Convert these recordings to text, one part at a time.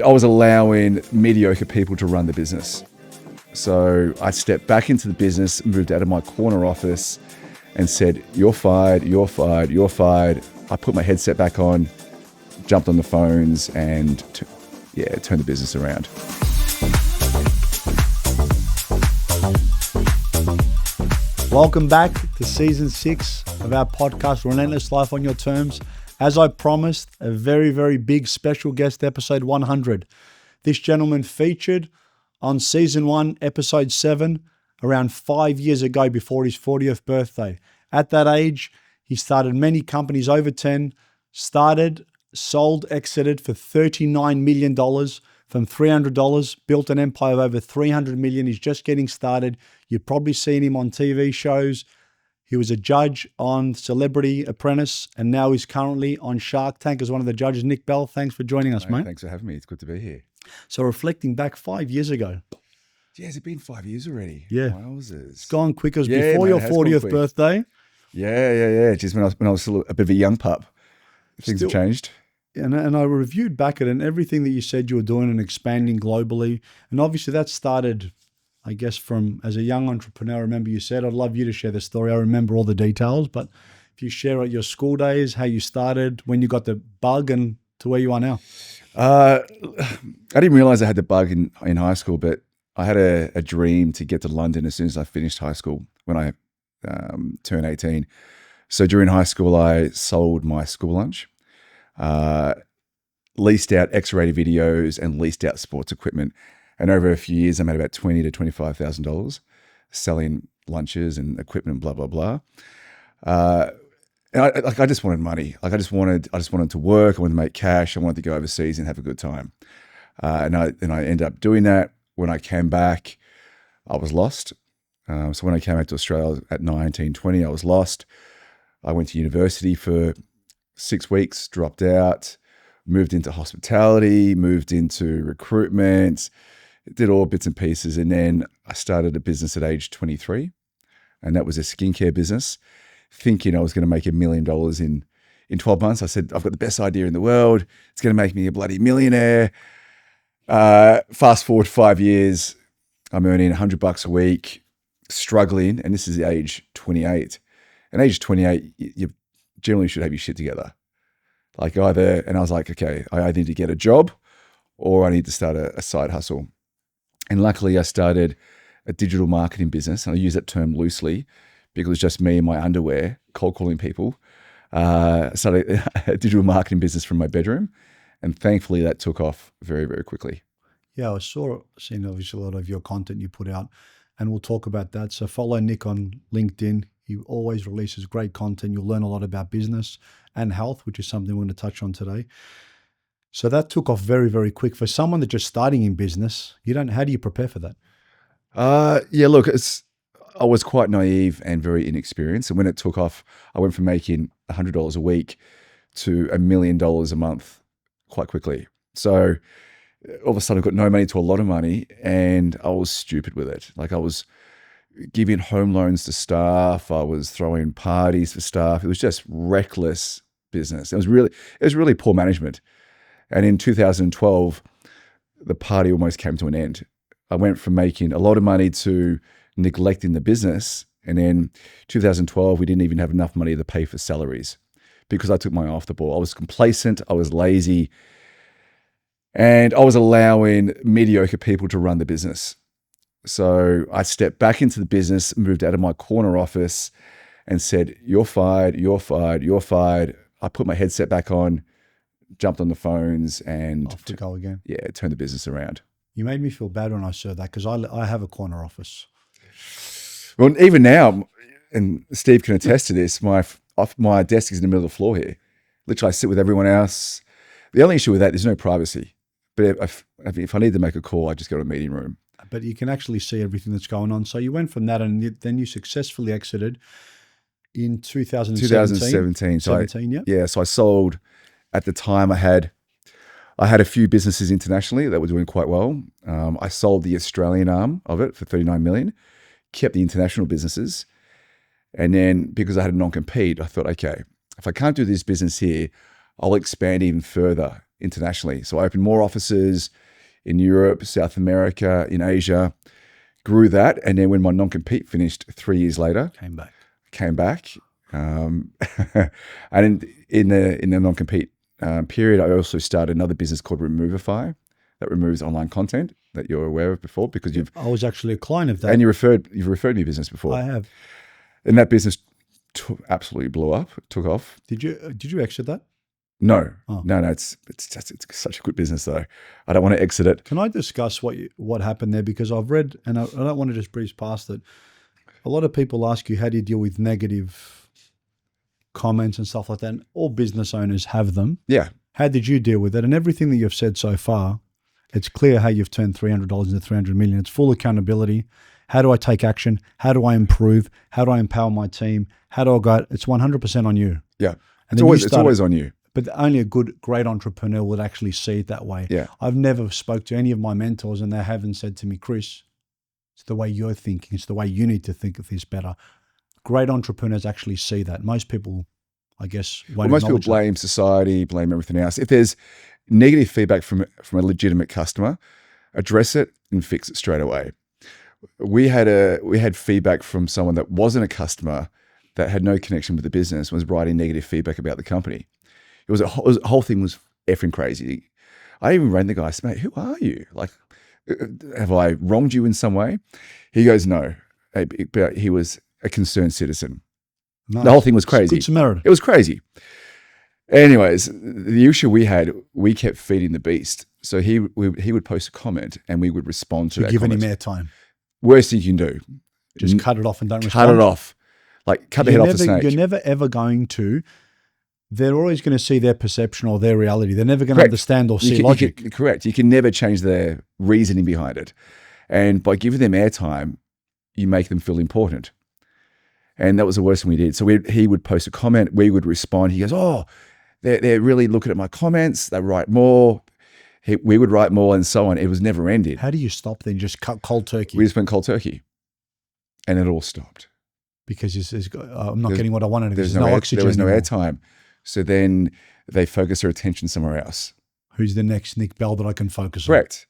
I was allowing mediocre people to run the business. So I stepped back into the business, moved out of my corner office and said, you're fired, you're fired, you're fired. I put my headset back on, jumped on the phones and turned the business around. Welcome back to season 6 of our podcast, Relentless Life on Your Terms. As I promised, a very, very big special guest episode 100. This gentleman featured on season 1, episode 7, around 5 years ago before his 40th birthday. At that age, he started many companies, over 10, sold, exited for $39 million from $300, built an empire of over $300 million. He's just getting started. You've probably seen him on TV shows. He was a judge on Celebrity Apprentice, and now he's currently on Shark Tank as one of the judges. Nick Bell, thanks for joining us, mate. Thanks for having me. It's good to be here. So reflecting back 5 years ago. Yeah, has it been 5 years already? Yeah. Wowzers. It's gone quick. It was before your 40th birthday. Yeah. Just when I was still a bit of a young pup. Things have changed. And I reviewed back at it and everything that you said you were doing and expanding globally. And obviously that started, I guess, from as a young entrepreneur. I remember you said, I'd love you to share the story. I remember all the details, but if you share your school days, how you started, when you got the bug and to where you are now. I didn't realize I had the bug in high school, but I had a dream to get to London as soon as I finished high school when I turned 18. So during high school, I sold my school lunch, leased out X-rated videos and leased out sports equipment. And over a few years, I made about $20,000 to $25,000 selling lunches and equipment, blah, blah, blah. And I just wanted money. I just wanted to work. I wanted to make cash. I wanted to go overseas and have a good time. And I ended up doing that. When I came back, I was lost. So when I came back to Australia at 19, 20, I was lost. I went to university for 6 weeks, dropped out, moved into hospitality, moved into recruitment, did all bits and pieces. And then I started a business at age 23. And that was a skincare business, thinking I was going to make $1 million in 12 months. I said, I've got the best idea in the world. It's going to make me a bloody millionaire. Fast forward 5 years, I'm earning $100 a week, struggling. And this is age 28. And age 28, you generally should have your shit together. And I was like, okay, I either need to get a job or I need to start a side hustle. And luckily I started a digital marketing business. And I use that term loosely because it was just me in my underwear, cold calling people. I started a digital marketing business from my bedroom. And thankfully that took off very, very quickly. Yeah, I seen obviously a lot of your content you put out, and we'll talk about that. So follow Nick on LinkedIn. He always releases great content. You'll learn a lot about business and health, which is something we're going to touch on today. So that took off very, very quick. For someone that's just starting in business, how do you prepare for that? Look, I was quite naive and very inexperienced. And when it took off, I went from making $100 a week to $1 million a month quite quickly. So all of a sudden I got no money to a lot of money, and I was stupid with it. I was giving home loans to staff. I was throwing parties for staff. It was just reckless business. It was really poor management. And in 2012, the party almost came to an end. I went from making a lot of money to neglecting the business. And in 2012, we didn't even have enough money to pay for salaries because I took my eye off the ball. I was complacent. I was lazy. And I was allowing mediocre people to run the business. So I stepped back into the business, moved out of my corner office and said, you're fired, you're fired, you're fired. I put my headset back on, jumped on the phones and off to go again. Yeah, turned the business around. You made me feel bad when I said that because I have a corner office. Well, even now, and Steve can attest to this, my desk is in the middle of the floor here. Literally, I sit with everyone else. The only issue with that, there's no privacy. But if I need to make a call, I just go to a meeting room. But you can actually see everything that's going on. So you went from that and then you successfully exited in 2017. So I sold, at the time I had a few businesses internationally that were doing quite well. I sold the Australian arm of it for $39 million, kept the international businesses. And then because I had a non-compete, I thought, okay, if I can't do this business here, I'll expand even further internationally. So I opened more offices in Europe, South America, in Asia, grew that. And then when my non-compete finished 3 years later, came back. And in the non-compete period, I also started another business called Removify that removes online content that you're aware of before, because I was actually a client of that. And you've referred me business before. I have. And that business absolutely blew up, took off. Did you exit that? No, no. It's such a good business though. I don't want to exit it. Can I discuss what happened there? Because I've read, and I don't want to just breeze past it. A lot of people ask you, how do you deal with negative comments and stuff like that? And all business owners have them. Yeah. How did you deal with it? And everything that you've said so far, it's clear how you've turned $300 into $300 million. It's full accountability. How do I take action? How do I improve? How do I empower my team? How do I go? It's 100% on you. Yeah. And it's always on you. But only a great entrepreneur would actually see it that way. Yeah. I've never spoke to any of my mentors and they haven't said to me, Chris, it's the way you're thinking. It's the way you need to think of this better. Great entrepreneurs actually see that. Most people, I guess, won't most people acknowledge blame society, blame everything else. If there's negative feedback from a legitimate customer, address it and fix it straight away. We had feedback from someone that wasn't a customer, that had no connection with the business, was writing negative feedback about the company. The whole thing was effing crazy. I even rang the guy. I said, mate, who are you? Like, have I wronged you in some way? He goes, no. But he was a concerned citizen. Nice. The whole thing was crazy. Good Samaritan. It was crazy. Anyways, the issue we had, we kept feeding the beast. So he would post a comment and we would respond to that giving comment. him airtime. Worst thing you can do. Just cut it off and don't respond. Cut it off. Like cut the head off the snake. You're never ever going to. They're always going to see their perception or their reality. They're never going to understand or see logic. Correct. You can never change their reasoning behind it. And by giving them airtime, you make them feel important. And that was the worst thing we did. So he would post a comment, we would respond. He goes, oh, they're really looking at my comments. They write more. We would write more and so on. It was never ending. How do you stop then? Just cut cold turkey? We just went cold turkey. And it all stopped. Because I'm not getting what I wanted. There's no oxygen. There was no airtime. So then they focus their attention somewhere else. Who's the next Nick Bell that I can focus on? Correct.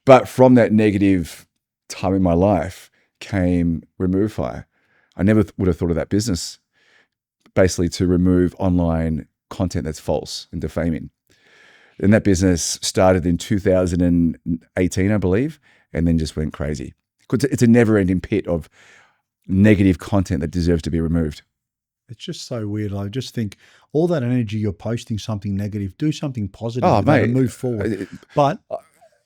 But from that negative time in my life came Removify. I never would have thought of that business, basically to remove online content that's false and defaming. And that business started in 2018, I believe, and then just went crazy. It's a never-ending pit of negative content that deserves to be removed. It's just so weird. I just think all that energy you're posting something negative, do something positive and move forward. But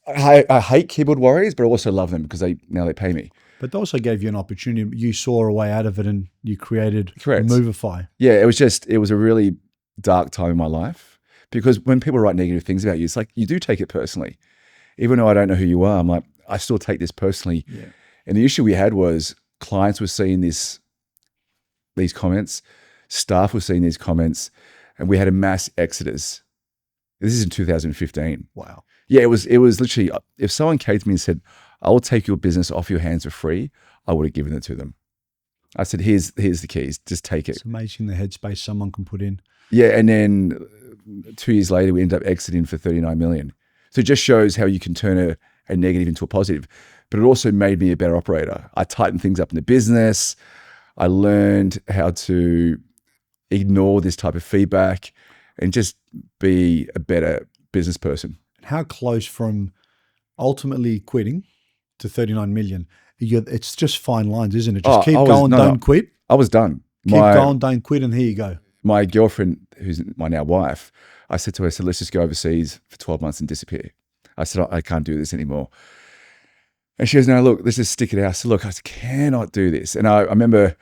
I hate keyboard warriors, but I also love them because now they pay me. But they also gave you an opportunity. You saw a way out of it and you created Removify. Yeah, it was a really dark time in my life, because when people write negative things about you, it's like you do take it personally. Even though I don't know who you are, I'm like, I still take this personally. Yeah. And the issue we had was clients were seeing these comments, staff were seeing these comments, and we had a mass exodus. This is in 2015. Wow. Yeah, it was literally, if someone came to me and said, I will take your business off your hands for free, I would have given it to them. I said, here's the keys, just take it. It's amazing the headspace someone can put in. Yeah, and then 2 years later, we ended up exiting for $39 million. So it just shows how you can turn a negative into a positive. But it also made me a better operator. I tightened things up in the business. I learned how to ignore this type of feedback and just be a better business person. How close from ultimately quitting to 39 million? It's just fine lines, isn't it? Just keep going, don't quit. I was done. Keep going, don't quit, and here you go. My girlfriend, who's my now wife, I said to her, let's just go overseas for 12 months and disappear. I said, I can't do this anymore. And she goes, no, look, let's just stick it out. I said, look, I cannot do this. And I remember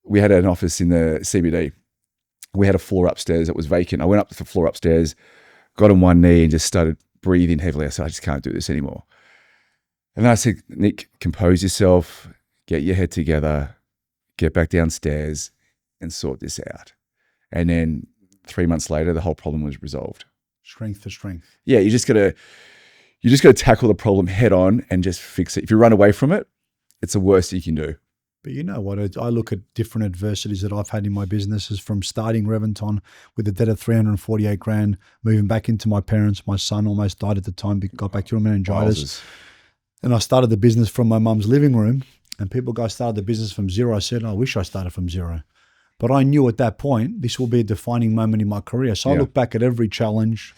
we had an office in the CBD. We had a floor upstairs that was vacant. I went up to the floor upstairs, got on one knee and just started breathing heavily. I said, I just can't do this anymore. And then I said, Nick, compose yourself, get your head together, get back downstairs and sort this out. And then 3 months later, the whole problem was resolved. Strength for strength. Yeah, you just got to tackle the problem head on and just fix it. If you run away from it, it's the worst you can do. But you know what? I look at different adversities that I've had in my businesses, from starting Reventon with a debt of 348 grand, moving back into my parents. My son almost died at the time, got bacterial meningitis. Wowzers. And I started the business from my mum's living room. And people go, I started the business from zero. I said, I wish I started from zero. But I knew at that point, this will be a defining moment in my career. So I look back at every challenge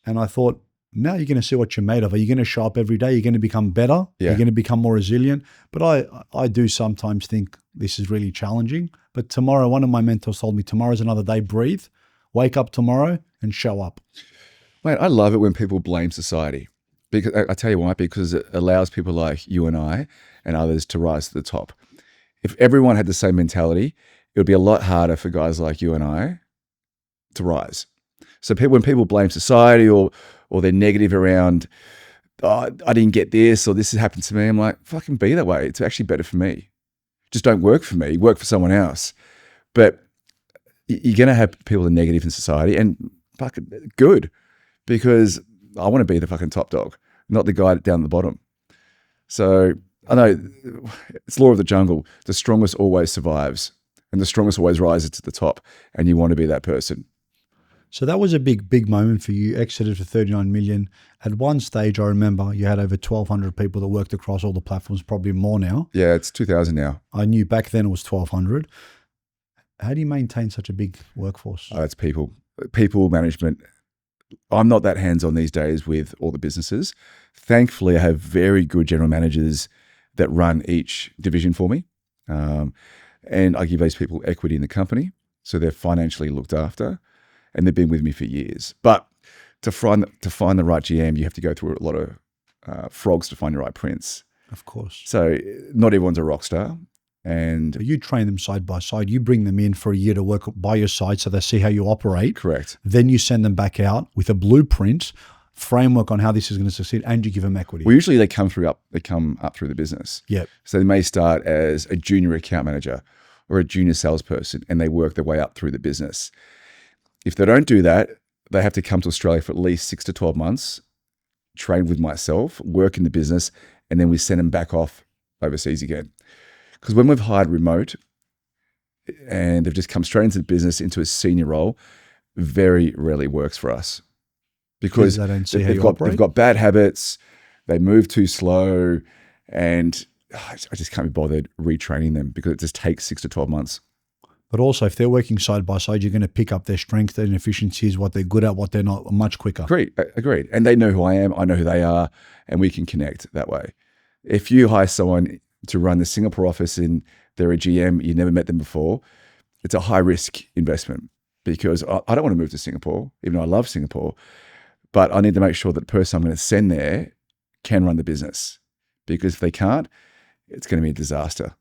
and I thought, now you're going to see what you're made of. Are you going to show up every day? You're going to become better. You're going to become more resilient. But I do sometimes think this is really challenging. But tomorrow, one of my mentors told me, tomorrow's another day. Breathe, wake up tomorrow and show up. Mate, I love it when people blame society. Because I tell you why, because it allows people like you and I and others to rise to the top. If everyone had the same mentality, it would be a lot harder for guys like you and I to rise. So when people blame society or they're negative around, oh, I didn't get this or this has happened to me, I'm like, fucking be that way. It's actually better for me. Just don't work for me, work for someone else. But you're going to have people that are negative in society, and fucking good, because I want to be the fucking top dog, not the guy down the bottom. So I know it's law of the jungle. The strongest always survives and the strongest always rises to the top, and you want to be that person. So that was a big moment for you. Exited for 39 million. At one stage, I remember you had over 1,200 people that worked across all the platforms, probably more now. Yeah, it's 2,000 now. I knew back then it was 1,200. How do you maintain such a big workforce? It's people management. I'm not that hands-on these days with all the businesses. Thankfully, I have very good general managers that run each division for me. And I give those people equity in the company, so they're financially looked after. And they've been with me for years. But to find the right GM, you have to go through a lot of frogs to find the right prince. Of course. So not everyone's a rock star. And you train them side by side. You bring them in for a year to work by your side so they see how you operate. Correct. Then you send them back out with a blueprint, framework on how this is going to succeed, and you give them equity. Well, usually they come up through the business. Yep. So they may start as a junior account manager or a junior salesperson, and they work their way up through the business. If they don't do that, they have to come to Australia for at least 6 to 12 months, train with myself, work in the business, and then we send them back off overseas again. Because when we've hired remote and they've just come straight into the business, into a senior role, very rarely works for us. Because they don't see how you operate. They've got bad habits, they move too slow, and I just can't be bothered retraining them because it just takes 6 to 12 months. But also, if they're working side by side, you're going to pick up their strengths, their inefficiencies, what they're good at, what they're not, much quicker. Agreed. And they know who I am, I know who they are, and we can connect that way. If you hire someone to run the Singapore office and they're a GM, you never met them before, it's a high risk investment, because I don't want to move to Singapore, even though I love Singapore, but I need to make sure that the person I'm going to send there can run the business, because if they can't, it's going to be a disaster.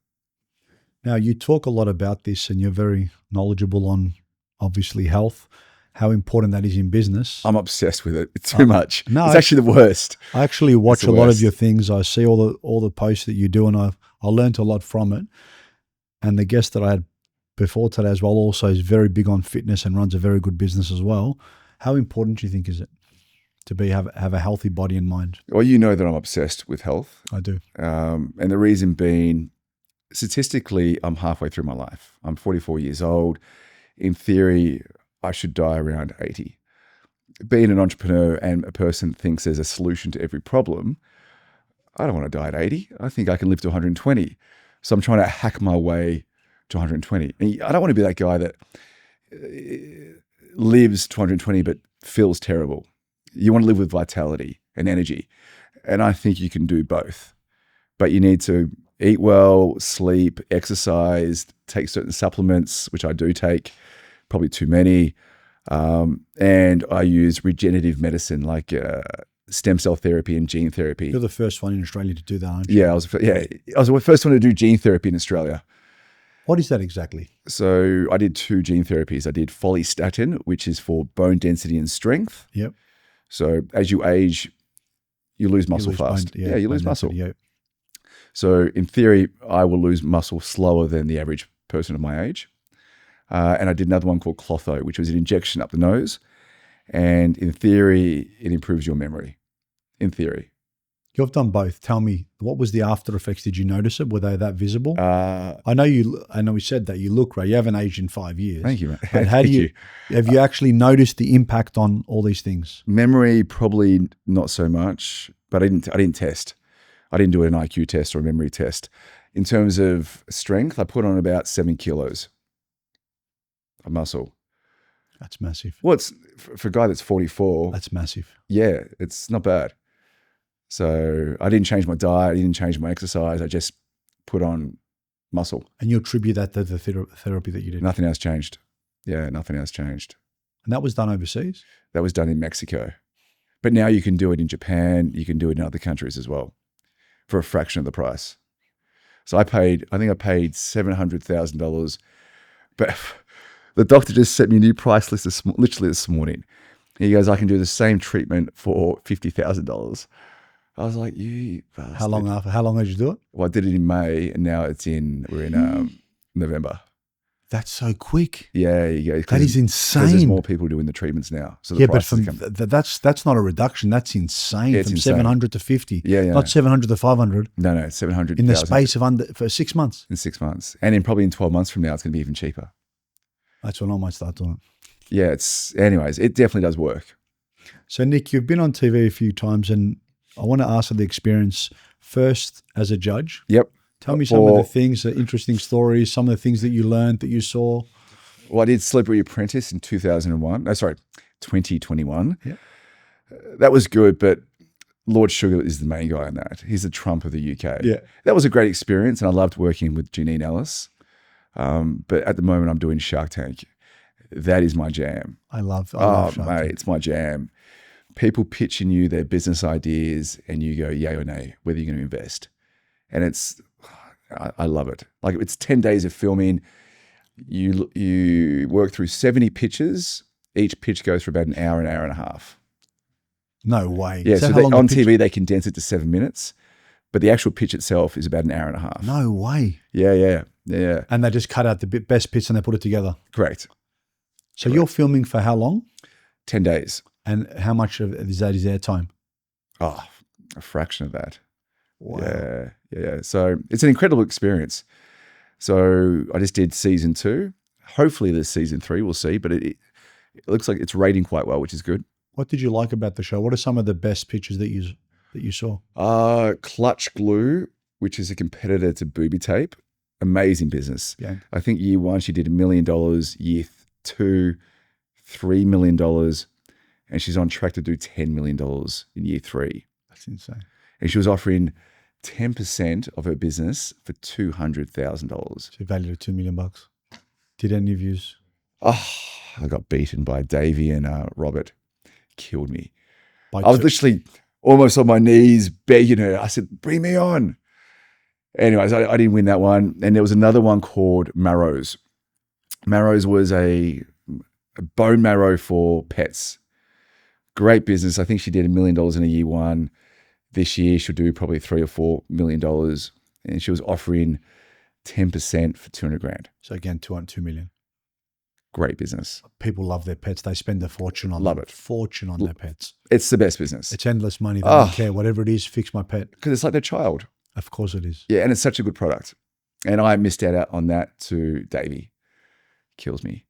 Now, you talk a lot about this and you're very knowledgeable on, obviously, health, how important that is in business. I'm obsessed with it. It's too much. No, it's actually the worst. I actually watch a lot of your things. I see all the posts that you do, and I learned a lot from it. And the guest that I had before today as well also is very big on fitness and runs a very good business as well. How important do you think is it to have a healthy body and mind? Well, you know that I'm obsessed with health. I do. And the reason being, statistically, I'm halfway through my life. I'm 44 years old. In theory, I should die around 80. Being an entrepreneur and a person that thinks there's a solution to every problem, I don't want to die at 80. I think I can live to 120. So I'm trying to hack my way to 120. And I don't want to be that guy that lives to 120 but feels terrible. You want to live with vitality and energy. And I think you can do both. But you need to eat well, sleep, exercise, take certain supplements, which I do take, probably too many. And I use regenerative medicine like stem cell therapy and gene therapy. You're the first one in Australia to do that, aren't you? Yeah, I was the first one to do gene therapy in Australia. What is that exactly? So I did 2 gene therapies. I did follistatin, which is for bone density and strength. Yep. So as you age, you lose muscle fast. You lose muscle. Yep. So in theory, I will lose muscle slower than the average person of my age. And I did another one called Clotho, which was an injection up the nose. And in theory, it improves your memory. In theory. You've done both. Tell me, what was the after effects? Did you notice it? Were they that visible? Uh, I know we said that you look great. You haven't aged in 5 years. Thank you, mate. But how do you, have you actually noticed the impact on all these things? Memory, probably not so much, but I didn't test. I didn't do an IQ test or a memory test. In terms of strength, I put on about 7 kilos of muscle. That's massive. Well, it's for a guy that's 44. That's massive. Yeah, it's not bad. So I didn't change my diet. I didn't change my exercise. I just put on muscle. And you attribute that to the therapy that you did? Nothing else changed. Yeah, nothing else changed. And that was done overseas? That was done in Mexico. But now you can do it in Japan. You can do it in other countries as well for a fraction of the price. So I think I paid $700,000. But the doctor just sent me a new price list literally this morning. He goes, I can do the same treatment for $50,000. I was like, you bastard. How long did you do it? Well, I did it in May, and now we're in November. That's so quick. Yeah, you go. That is Because there's insane. more people doing the treatments now. So the Yeah, but prices from come. that's not a reduction. That's insane. Yeah, it's from insane. 700 to 50. Yeah, yeah. Not 700 to 500 No, 700,000 in the space of for 6 months. in 6 months, and probably in 12 months from now, it's going to be even cheaper. That's when I might start doing it. Yeah, anyways, it definitely does work. So Nick, you've been on TV a few times, and I want to ask for the experience first as a judge. Yep. Tell me some of the things, the interesting stories, some of the things that you learned, that you saw. Well, I did Celebrity Apprentice in 2021. Yeah. That was good, but Lord Sugar is the main guy in that. He's the Trump of the UK. Yeah. That was a great experience, and I loved working with Janine Ellis. But at the moment, I'm doing Shark Tank. That is my jam. I love Oh, Shark mate, Tank. it's my jam. People pitching you their business ideas, and you go yay or nay, whether you're going to invest. And I love it. Like, it's 10 days of filming. You work through 70 pitches. Each pitch goes for about an hour and a half. No way. Yeah, Is that so how long on the pitch- TV, they condense it to 7 minutes, but the actual pitch itself is about an hour and a half. No way. Yeah. And they just cut out the best bits and they put it together. Correct. So you're filming for how long? 10 days. And how much of that is airtime? Oh, a fraction of that. Wow. Yeah. So it's an incredible experience. So I just did season 2. Hopefully there's season 3, we'll see, but it looks like it's rating quite well, which is good. What did you like about the show? What are some of the best pictures that you saw? Clutch Glue, which is a competitor to Booby Tape. Amazing business. Yeah. I think year 1, she did $1 million, year 2, $3 million, and she's on track to do $10 million in year 3. That's insane. And she was offering 10% of her business for $200,000. She valued at $2 million. Did any of you? Oh, I got beaten by Davey and Robert. Killed me. By I was two- literally almost on my knees begging her. I said, bring me on. Anyways, I didn't win that one. And there was another one called Marrows. Marrows was a bone marrow for pets. Great business. I think she did $1 million in a year 1. This year she'll do probably $3 or $4 million. And she was offering 10% for $200,000. So again, 2 million. Great business. People love their pets. They spend a fortune on Love them. it. Fortune on their pets. It's the best business It's endless money. They Oh. don't care. Whatever it is, fix my pet. because it's like their child. Of course it is. Yeah, and it's such a good product. And I missed out on that to Davey. Kills me.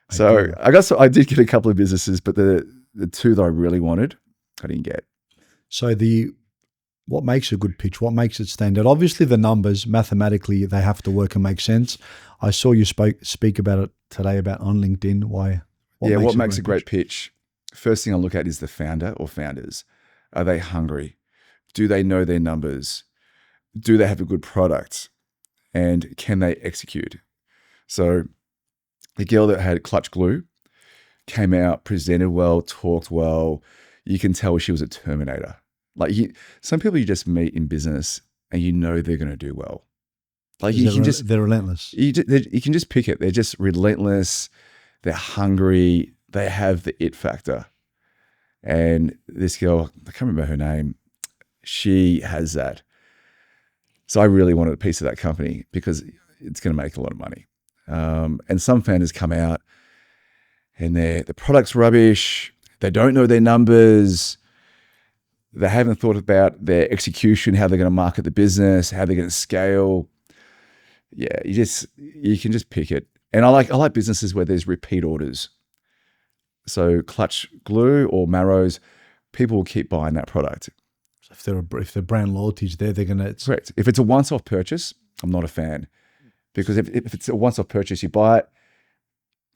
So I did get a couple of businesses, but the 2 that I really wanted, I didn't get. So what makes a good pitch? What makes it stand out? Obviously, the numbers, mathematically, they have to work and make sense. I saw you speak about it today about on LinkedIn. Why? What makes a great pitch? First thing I look at is the founder or founders. Are they hungry? Do they know their numbers? Do they have a good product? And can they execute? So the girl that had Clutch Glue came out, presented well, talked well. You can tell she was a Terminator. Like some people you just meet in business and you know they're going to do well. Like They're relentless. you can just pick it. They're just relentless. They're hungry. They have the it factor. And this girl, I can't remember her name. She has that. So I really wanted a piece of that company because it's going to make a lot of money. And some founders come out and the product's rubbish. They don't know their numbers. They haven't thought about their execution, how they're going to market the business, how they're going to scale. Yeah, you can just pick it. And I like businesses where there's repeat orders. So clutch glue or Marrows, people will keep buying that product. So if their brand loyalty's there, they're gonna. Correct. If it's a once-off purchase, I'm not a fan, because if it's a once-off purchase, you buy it,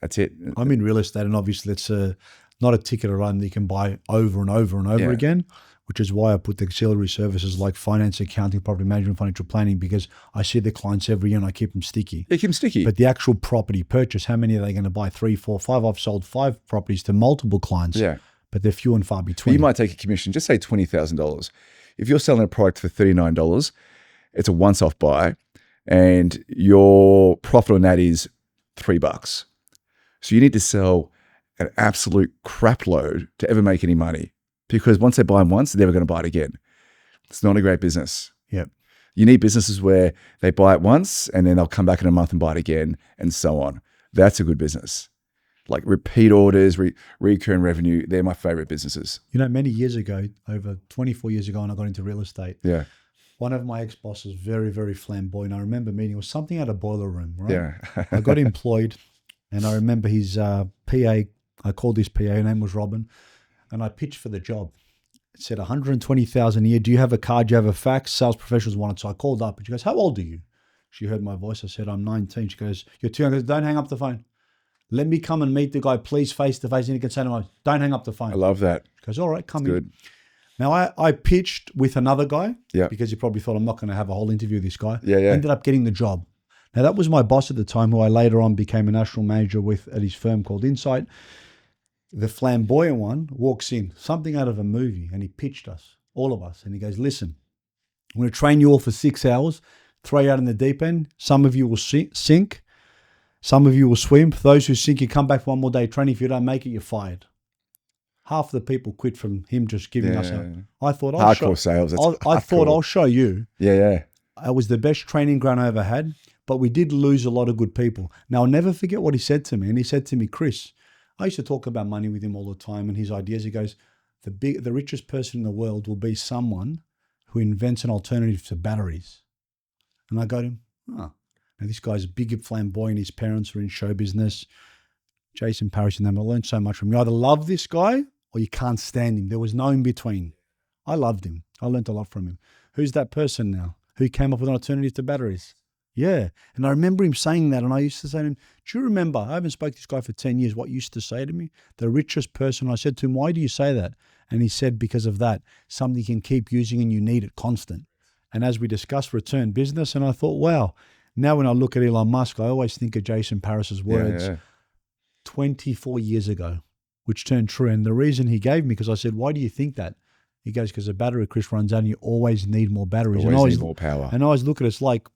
that's it. I'm in real estate, and obviously it's not a ticket or run that you can buy over and over and over again, which is why I put the auxiliary services like finance, accounting, property management, financial planning, because I see the clients every year and I keep them sticky. You keep them sticky. But the actual property purchase, how many are they going to buy? 3, 4, 5? I've sold 5 properties to multiple clients. Yeah. But they're few and far between. You might take a commission, just say $20,000. If you're selling a product for $39, it's a once-off buy, and your profit on that is $3. So you need to sell an absolute crap load to ever make any money, because once they buy them once, they're never going to buy it again. It's not a great business. Yep. You need businesses where they buy it once and then they'll come back in a month and buy it again, and so on. That's a good business. Like repeat orders, recurring revenue, they're my favorite businesses. You know, many years ago, over 24 years ago, when I got into real estate, Yeah. one of my ex-bosses, very, very flamboyant. I remember meeting, it was something at a boiler room, right? Yeah. I got employed, and I remember his PA, I called his PA, her name was Robin, and I pitched for the job. It said $120,000 a year. Do you have a card? Do you have a fax? Sales professionals wanted. So I called up, and she goes, "How old are you?" She heard my voice. I said, "I'm 19. She goes, "You're too young." I goes, "Don't hang up the phone. Let me come and meet the guy, please, face to face." And he can say to me, "Don't hang up the phone." I love that. She goes, "All right, come in." Good. Now, I pitched with another guy, Yeah. because he probably thought I'm not going to have a whole interview with this guy. Yeah, yeah. Ended up getting the job. Now, that was my boss at the time, who I later on became a national manager with at his firm called Insight. The flamboyant one walks in, something out of a movie, and he pitched us, all of us. And he goes, "Listen, I'm going to train you all for 6 hours, throw you out in the deep end. Some of you will sink. Some of you will swim. For those who sink, you come back for one more day of training. If you don't make it, you're fired." Half the people quit from him just giving us a. I thought, hardcore sales. I thought, I'll show you. Yeah, yeah. It was the best training ground I ever had, but we did lose a lot of good people. Now, I'll never forget what he said to me. And he said to me, "Chris," I used to talk about money with him all the time and his ideas. He goes, the richest person in the world will be someone who invents an alternative to batteries. And I go to him, "Oh." Now, this guy's big, flamboyant. His parents are in show business. Jason Parrish and them. I learned so much from him. You either love this guy or you can't stand him. There was no in between. I loved him. I learned a lot from him. Who's that person now? Who came up with an alternative to batteries? Yeah. And I remember him saying that. And I used to say to him, "Do you remember, I haven't spoken to this guy for 10 years, what he used to say to me? The richest person." I said to him, "Why do you say that?" And he said, "Because of that, something you can keep using and you need it constant." And as we discussed return business, and I thought, wow, now when I look at Elon Musk, I always think of Jason Parris's words 24 years ago, which turned true. And the reason he gave me, because I said, "Why do you think that?" He goes, "Because the battery, Chris, runs out and you always need more batteries." Always need more power. And I always look at it, it's like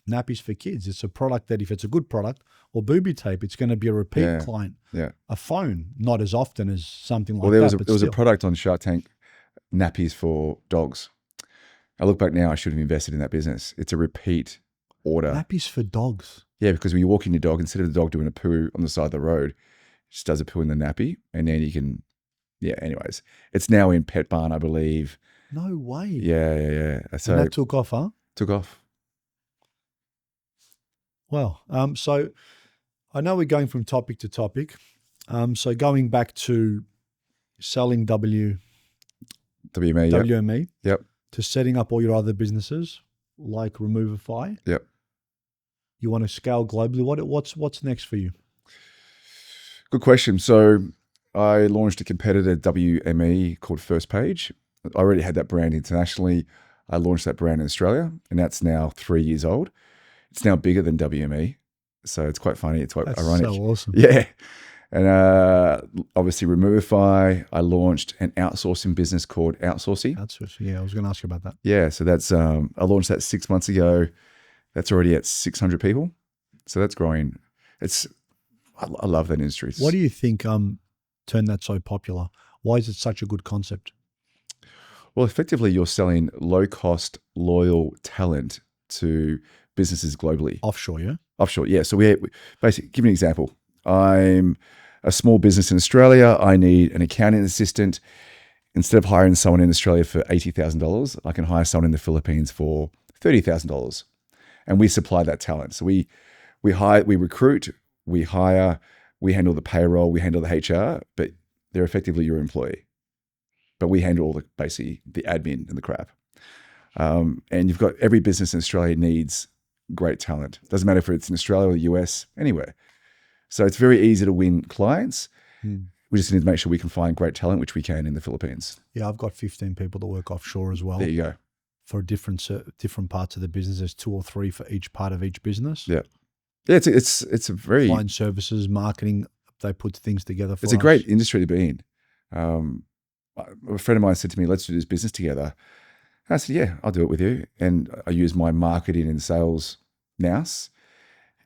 nappies for kids. It's a product that if it's a good product, or booby tape, it's going to be a repeat client. Yeah. A phone, not as often as something like Well, there that. was a product on Shark Tank, nappies for dogs. I look back now, I should have invested in that business. It's a repeat order. Nappies for dogs. Yeah, because when you're walking your dog, instead of the dog doing a poo on the side of the road, it just does a poo in the nappy, and then you can, anyways. It's now in Pet Barn, I believe. No way. Yeah. So and that took off, huh? Took off. Well, so I know we're going from topic to topic. So going back to selling WME, Yep. to setting up all your other businesses like Removify. Yep. You want to scale globally. What's next for you? Good question. So I launched a competitor WME called First Page. I already had that brand internationally. I launched that brand in Australia, and that's now 3 years old. It's now bigger than WME. So it's quite funny. It's quite ironic. So awesome. Yeah. And obviously Removify, I launched an outsourcing business called Outsourcing. Yeah, I was going to ask you about that. Yeah. So that's, I launched that 6 months ago. That's already at 600 people. So that's growing. I love that industry. What do you think turned that so popular? Why is it such a good concept? Well, effectively, you're selling low-cost, loyal talent to businesses globally. Offshore, yeah? Offshore, yeah. So we basically, give me an example. I'm a small business in Australia. I need an accounting assistant, instead of hiring someone in Australia for $80,000, I can hire someone in the Philippines for $30,000. And we supply that talent. So we hire, we recruit, we hire, we handle the payroll, we handle the HR, but they're effectively your employee. But we handle all basically the admin and the crap. And you've got every business in Australia needs great talent. Doesn't matter if it's in Australia or the US, anywhere. So it's very easy to win clients. We just need to make sure we can find great talent, which we can in the Philippines. Yeah, I've got 15 people that work offshore as well. There you go. For different parts of the business. There's 2 or 3 for each part of each business. Yeah. Yeah, it's a very... Client services, marketing, they put things together for us. It's a great industry to be in. A friend of mine said to me, let's do this business together. I said, yeah, I'll do it with you. And I use my marketing and sales nous.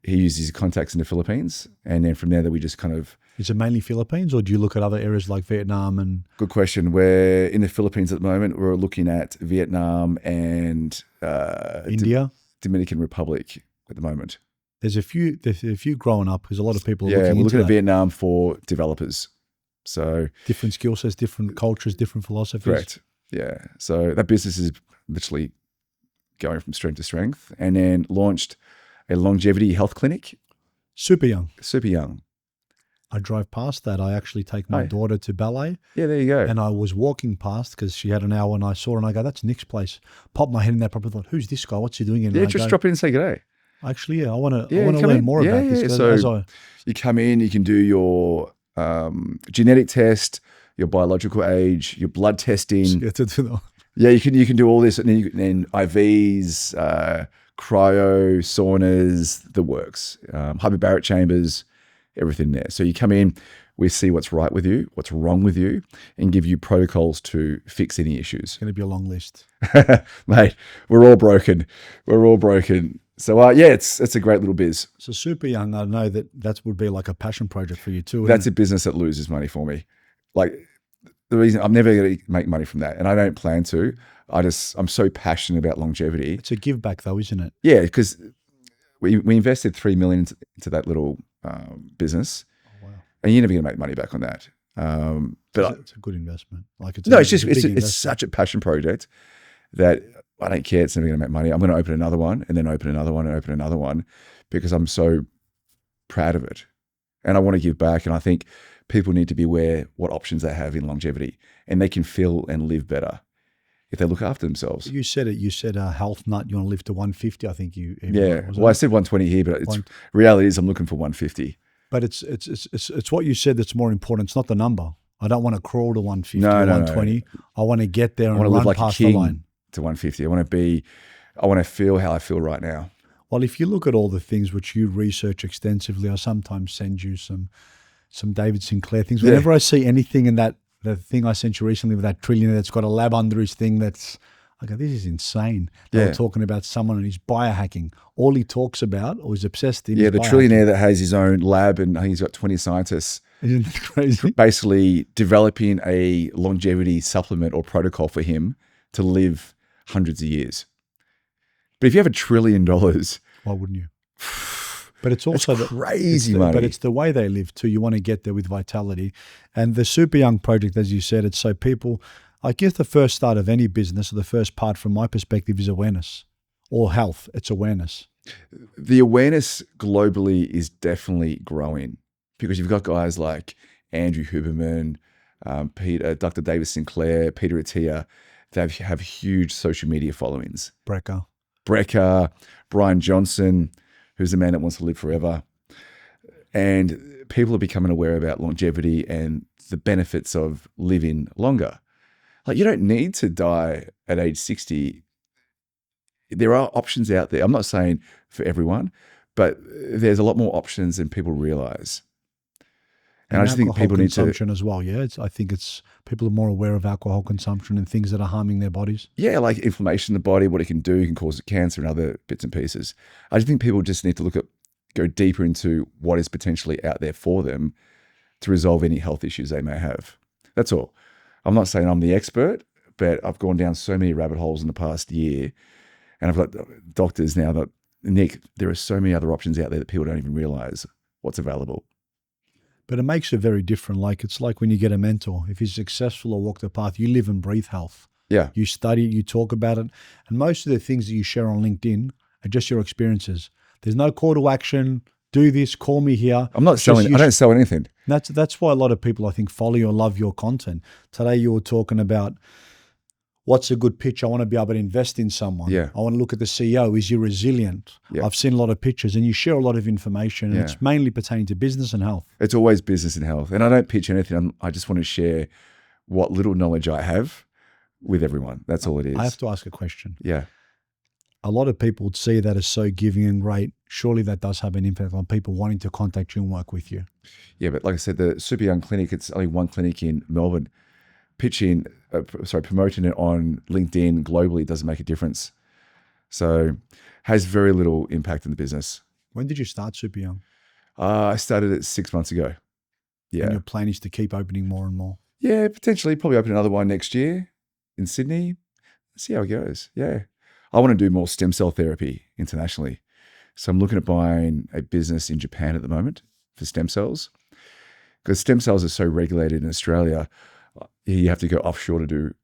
He uses his contacts in the Philippines. And then from there, that we just kind of... Is it mainly Philippines, or do you look at other areas like Vietnam and... Good question. We're in the Philippines at the moment. We're looking at Vietnam and India? Dominican Republic at the moment. There's a few growing up because a lot of people are Yeah, looking we're looking into at Vietnam for developers. So different skill sets, different cultures, different philosophies. Correct. Yeah. So that business is literally going from strength to strength, and then launched a longevity health clinic. Super young. Super young. I drive past that. I actually take my daughter to ballet. Yeah, there you go. And I was walking past because she had an hour, and I saw her and I go, that's Nick's place. Popped my head in there, probably thought, who's this guy? What's he doing in there? Yeah, just drop in and say good day. Actually, yeah, I want to learn more about this. So you come in, you can do your genetic test, your biological age, your blood testing. Yeah, you can do all this, and then IVs, cryo, saunas, the works, hyperbaric chambers, everything there. So you come in, we see what's right with you, what's wrong with you, and give you protocols to fix any issues. It's going to be a long list. Mate, we're all broken. We're all broken. So yeah, it's a great little biz. So super young, I know that would be like a passion project for you too. That's a business that loses money for me. Like the reason I'm never going to make money from that, and I don't plan to. I'm so passionate about longevity. It's a give back though, isn't it? Yeah, because we invested $3 million into that little business, and you're never going to make money back on that. But it's a good investment. It's such a passion project that I don't care. It's never going to make money. I'm going to open another one, and then open another one, and open another one, because I'm so proud of it, and I want to give back. And I think people need to be aware what options they have in longevity, and they can feel and live better if they look after themselves. You said it. You said a health nut. You want to live to 150. I think you. Yeah. Well, I said 120 here, but reality is I'm looking for 150. But it's what you said that's more important. It's not the number. I don't want to crawl to 150 or 120. No. I want to get there and run past the line to 150. I want to feel how I feel right now. Well, if you look at all the things which you research extensively, I sometimes send you some David Sinclair things. Whenever I see anything in the thing I sent you recently with that trillionaire that's got a lab under his thing, I go, this is insane. They were talking about someone and he's biohacking. All he talks about or is obsessed in is the trillionaire that has his own lab, and he's got 20 scientists. Isn't that crazy? Basically developing a longevity supplement or protocol for him to live hundreds of years. But if you have $1 trillion, why wouldn't you? But it's also crazy money. But it's the way they live too. You want to get there with vitality. And the Super Young project, as you said, it's so people, I guess the first start of any business, or the first part from my perspective, is awareness or health. It's awareness. The awareness globally is definitely growing, because you've got guys like Andrew Huberman, Dr. David Sinclair, Peter Attia, that have huge social media followings. Brecker, Brian Johnson, who's the man that wants to live forever. And people are becoming aware about longevity and the benefits of living longer. Like, you don't need to die at age 60. There are options out there. I'm not saying for everyone, but there's a lot more options than people realize. And I just think people need to... consumption as well, yeah. I think people are more aware of alcohol consumption and things that are harming their bodies. Yeah, like inflammation in the body, what it can do, it can cause cancer and other bits and pieces. I just think people just need to go deeper into what is potentially out there for them to resolve any health issues they may have. That's all. I'm not saying I'm the expert, but I've gone down so many rabbit holes in the past year, and I've got doctors now that, Nick, there are so many other options out there that people don't even realize what's available. But it makes it very different. Like it's like when you get a mentor. If he's successful or walk the path, you live and breathe health. Yeah. You study it, you talk about it. And most of the things that you share on LinkedIn are just your experiences. There's no call to action. Do this, call me here. I'm not selling, I don't sell anything. That's why a lot of people, I think, follow you or love your content. Today you were talking about what's a good pitch. I want to be able to invest in someone. Yeah. I want to look at the CEO. Is he resilient? Yeah. I've seen a lot of pictures and you share a lot of information. And it's mainly pertaining to business and health. It's always business and health. And I don't pitch anything. I just want to share what little knowledge I have with everyone. That's all it is. I have to ask a question. Yeah. A lot of people would see that as so giving and great. Surely that does have an impact on people wanting to contact you and work with you. Yeah, but like I said, the Super Young Clinic, it's only one clinic in Melbourne. Promoting it on LinkedIn globally doesn't make a difference. So has very little impact in the business. When did you start Super Young? I started it 6 months ago. Yeah. And your plan is to keep opening more and more? Yeah, potentially. Probably open another one next year in Sydney. See how it goes. Yeah. I want to do more stem cell therapy internationally. So I'm looking at buying a business in Japan at the moment for stem cells. Because stem cells are so regulated in Australia, you have to go offshore to do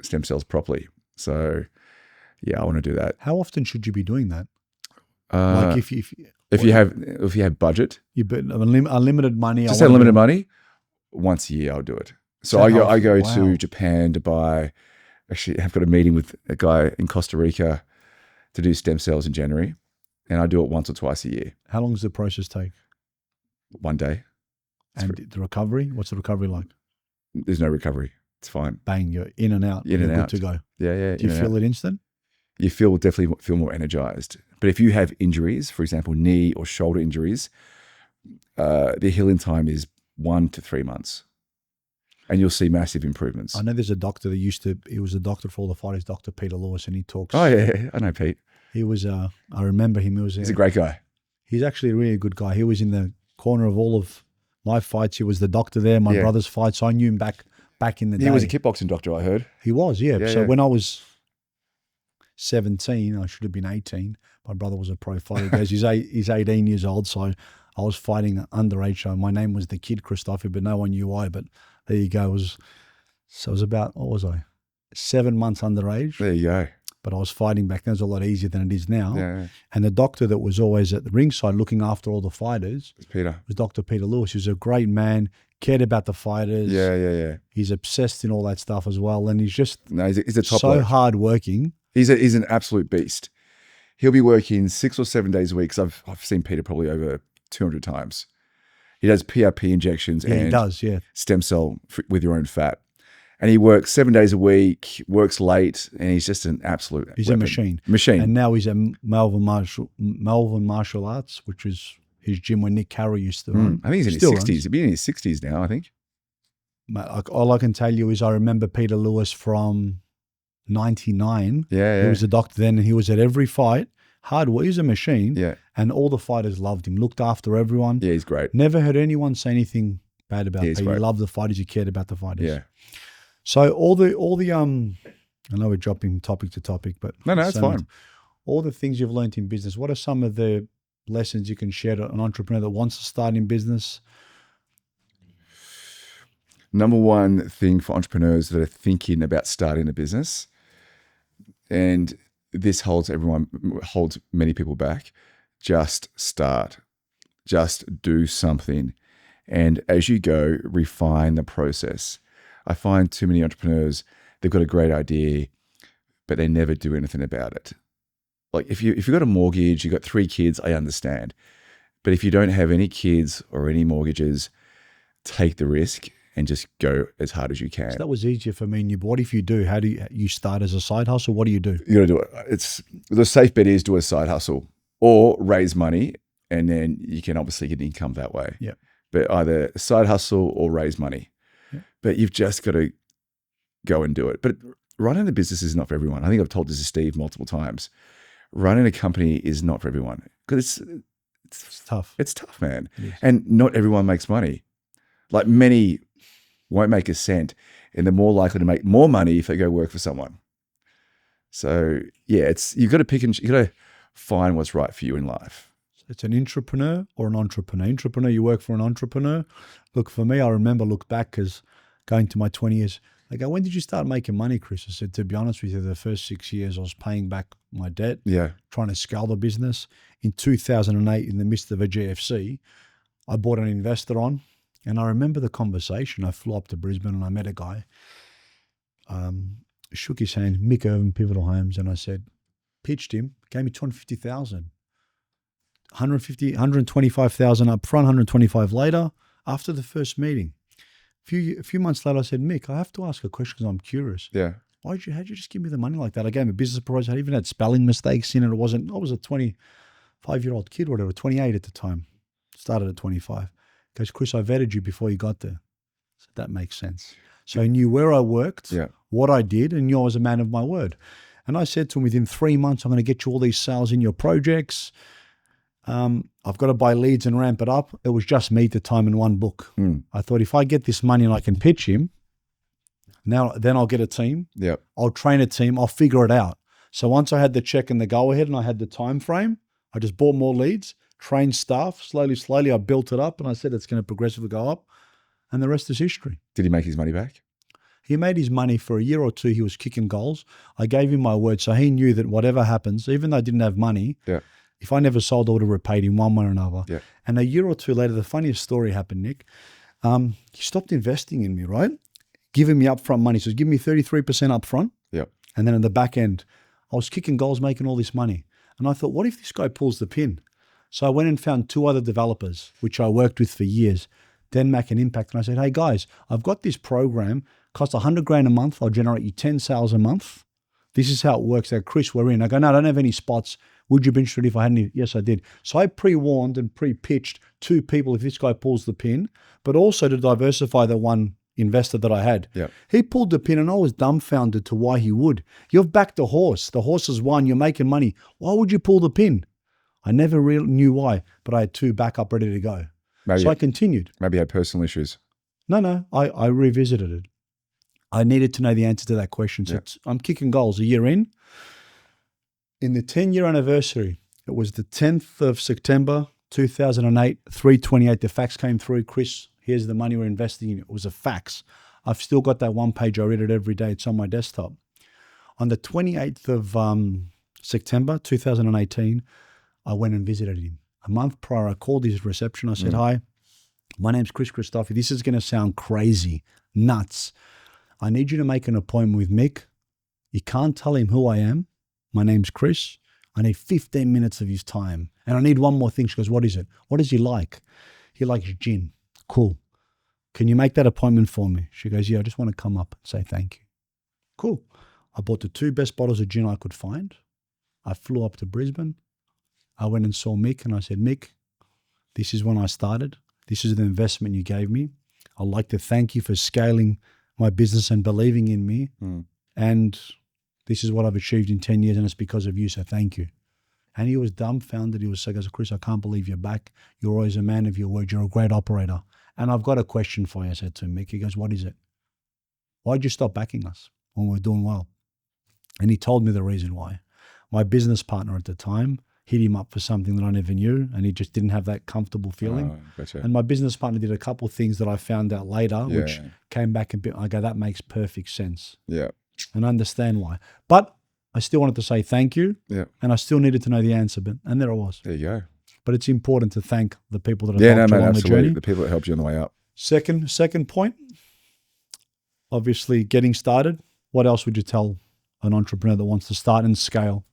stem cells properly. So yeah, I want to do that. How often should you be doing that? Like if you have budget, you bet unlimited money. Just unlimited money. Once a year, I'll do it. So I go to Japan to buy. Actually, I've got a meeting with a guy in Costa Rica to do stem cells in January, and I do it once or twice a year. How long does the process take? 1 day. And the recovery? What's the recovery like? There's no recovery. It's fine. Bang, you're in and out. You're good to go. Yeah. Do you feel it instant? You definitely feel more energized. But if you have injuries, for example, knee or shoulder injuries, the healing time is 1 to 3 months. And you'll see massive improvements. I know there's a doctor that he was a doctor for all the fighters, Dr. Peter Lewis, and he talks. Oh, yeah. I know Pete. He was, I remember him. He's a great guy. He's actually a really good guy. He was in the corner of all of my fights. He was the doctor there, my brother's fights. So I knew him back in the day. He was a kickboxing doctor, I heard. He was, yeah. So when I was 17, I should have been 18. My brother was a pro fighter. He goes, he's 18 years old. So I was fighting underage. So my name was the Kid Christopher, but no one knew why. But there you go. It was about, what was I? 7 months underage. There you go. But I was fighting back then. It was a lot easier than it is now. Yeah. And the doctor that was always at the ringside looking after all the fighters was Dr. Peter Lewis. He was a great man, cared about the fighters. Yeah. He's obsessed in all that stuff as well. And he's just he's a top so hardworking. He's an absolute beast. He'll be working 6 or 7 days a week. Because I've seen Peter probably over 200 times. He does PRP injections and he does, stem cell with your own fat. And he works 7 days a week, works late, and he's just an absolute He's weapon. a machine. And now he's at Melbourne Martial Arts, which is his gym where Nick Carroll used to run. I think he's in his 60s. He'll be in his 60s now, I think. All I can tell you is I remember Peter Lewis from 99. Yeah. He was a doctor then, and he was at every fight. Hard work. He's a machine. Yeah. And all the fighters loved him, looked after everyone. Yeah, he's great. Never heard anyone say anything bad about him. He loved the fighters. He cared about the fighters. Yeah. So all the I know we're dropping topic to topic, but no, it's fine. All the things you've learned in business, what are some of the lessons you can share to an entrepreneur that wants to start in business? Number one thing for entrepreneurs that are thinking about starting a business, and this holds many people back, just start. Just do something. And as you go, refine the process. I find too many entrepreneurs, they've got a great idea, but they never do anything about it. Like if you've got a mortgage, you've got 3 kids, I understand. But if you don't have any kids or any mortgages, take the risk and just go as hard as you can. So that was easier for me and you. But what if you do? How do you start as a side hustle? What do you do? You got to do it. The safe bet is do a side hustle or raise money, and then you can obviously get income that way. Yeah. But either side hustle or raise money. Yeah. But you've just got to go and do it. But running a business is not for everyone. I think I've told this to Steve multiple times. Running a company is not for everyone because it's tough. It's tough, man. Yes. And not everyone makes money. Like many won't make a cent, and they're more likely to make more money if they go work for someone. So yeah, you've got to find what's right for you in life. It's an entrepreneur or an entrepreneur. Entrepreneur, you work for an entrepreneur. Look, for me, I look back because going to my 20 years, they go, when did you start making money, Chris? I said, to be honest with you, the first 6 years I was paying back my debt, trying to scale the business. In 2008, in the midst of a GFC, I brought an investor on, and I remember the conversation. I flew up to Brisbane and I met a guy, shook his hand, Mick Irvin, Pivotal Homes, and I said, pitched him, gave me 250,000. 125,000 up front, 125 later. After the first meeting, a few months later, I said, Mick, I have to ask a question because I'm curious. Yeah. How'd you just give me the money like that? I gave him a business proposal. I even had spelling mistakes in it. I was a 25-year-old kid, or whatever, 28 at the time. Started at 25. He goes, Chris, I vetted you before you got there. So that makes sense. So he knew where I worked, what I did, and knew I was a man of my word. And I said to him, within 3 months, I'm going to get you all these sales in your projects. I've got to buy leads and ramp it up. It was just me at the time in one book. I thought, if I get this money and I can pitch him, then I'll get a team. I'll train a team. I'll figure it out. So once I had the check and the go ahead and I had the time frame, I just bought more leads, trained staff. Slowly, I built it up, and I said it's going to progressively go up. And the rest is history. Did he make his money back? He made his money for a year or two. He was kicking goals. I gave him my word. So he knew that whatever happens, even though I didn't have money, if I never sold, I would have repaid him one way or another. And a year or two later, the funniest story happened, Nick. He stopped investing in me, right? Giving me upfront money. So give me 33% upfront. And then at the back end, I was kicking goals, making all this money. And I thought, what if this guy pulls the pin? So I went and found 2 other developers, which I worked with for years, Denmac and Impact. And I said, hey guys, I've got this program, costs $100,000 a month. I'll generate you 10 sales a month. This is how it works. They're, Chris, we're in. I go, no, I don't have any spots. Would you be interested if I had any? Yes, I did. So I pre-warned and pre-pitched 2 people if this guy pulls the pin, but also to diversify the one investor that I had. He pulled the pin and I was dumbfounded to why he would. You've backed a horse. The horse has won. You're making money. Why would you pull the pin? I never really knew why, but I had 2 backup ready to go. So I continued. Maybe you had personal issues. No. I revisited it. I needed to know the answer to that question. So I'm kicking goals a year in. In the 10-year anniversary, it was the 10th of September, 2008, 3:28. The fax came through. Chris, here's the money we're investing in. It was a fax. I've still got that one page. I read it every day. It's on my desktop. On the 28th of September, 2018, I went and visited him. A month prior, I called his reception. I said, hi, my name's Chris Christophe. This is going to sound crazy, nuts. I need you to make an appointment with Mick. You can't tell him who I am. My name's Chris. I need 15 minutes of his time. And I need one more thing. She goes, what is it? What does he like? He likes gin. Cool. Can you make that appointment for me? She goes, yeah, I just want to come up and say thank you. Cool. I bought the 2 best bottles of gin I could find. I flew up to Brisbane. I went and saw Mick and I said, Mick, this is when I started. This is the investment you gave me. I'd like to thank you for scaling my business and believing in me. And this is what I've achieved in 10 years and it's because of you, so thank you. And he was dumbfounded. He was so, Chris, I can't believe you're back. You're always a man of your word. You're a great operator. And I've got a question for you, I said to Mick. He goes, what is it? Why'd you stop backing us when we're doing well? And he told me the reason why. My business partner at the time hit him up for something that I never knew, and he just didn't have that comfortable feeling. Gotcha. And my business partner did a couple of things that I found out later, which came back and I go, that makes perfect sense. And I understand why. But I still wanted to say thank you, and I still needed to know the answer, and there I was. There you go. But it's important to thank the people that have helped you along the journey. The people that helped you on the way up. Second point, obviously getting started. What else would you tell an entrepreneur that wants to start and scale?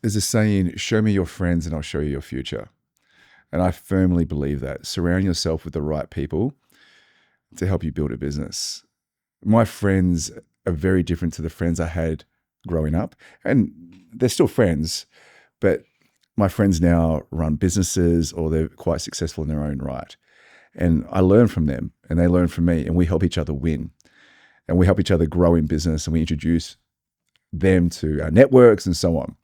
There's a saying, show me your friends and I'll show you your future. And I firmly believe that. Surround yourself with the right people to help you build a business. My friends are very different to the friends I had growing up. And they're still friends, but my friends now run businesses or they're quite successful in their own right. And I learn from them and they learn from me and we help each other win. And we help each other grow in business and we introduce them to our networks and so on.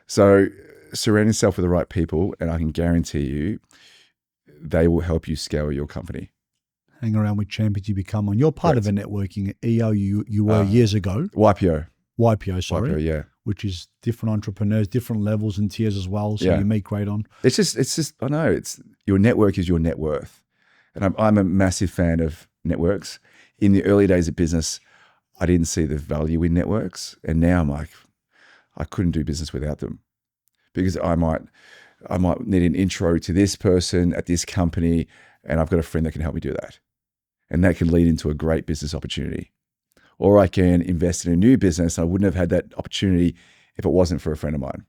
So surround yourself with the right people and I can guarantee you they will help you scale your company. Hang around with champions you become on. You're part of a networking EO you were years ago. YPO. YPO, sorry. YPO, yeah. which is different entrepreneurs, different levels and tiers as well. So you meet great on. It's just, I know, it's your network is your net worth. And I'm a massive fan of networks. In the early days of business, I didn't see the value in networks. And now I'm like, I couldn't do business without them, because I might need an intro to this person at this company, and I've got a friend that can help me do that. And that can lead into a great business opportunity. Or I can invest in a new business. I wouldn't have had that opportunity if it wasn't for a friend of mine.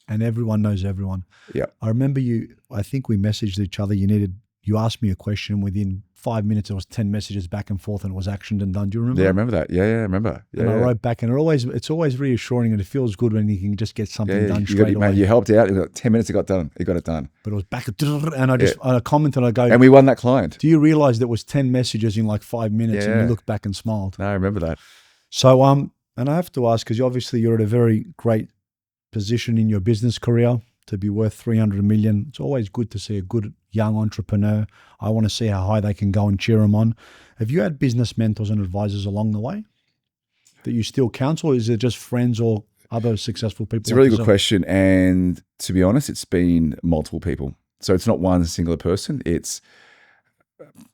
And everyone knows everyone. Yeah. I remember I think we messaged each other. You asked me a question. Within 5 minutes, there was 10 messages back and forth, and it was actioned and done. Do you remember? Yeah, I remember that. Yeah, I remember. Yeah, and I wrote back, and it's always reassuring, and it feels good when you can just get something done straight away. Mate, you helped out. In 10 minutes, it got done. You got it done. But it was back, and I commented, I go, and we won that client. Do you realize there was 10 messages in like 5 minutes, and you looked back and smiled? No, I remember that. So, and I have to ask, because obviously you're at a very great position in your business career to be worth 300 million. It's always good to see a good young entrepreneur. I want to see how high they can go and cheer them on. Have you had business mentors and advisors along the way that you still counsel, or is it just friends or other successful people? It's a really good question. And to be honest, it's been multiple people. So it's not one singular person. It's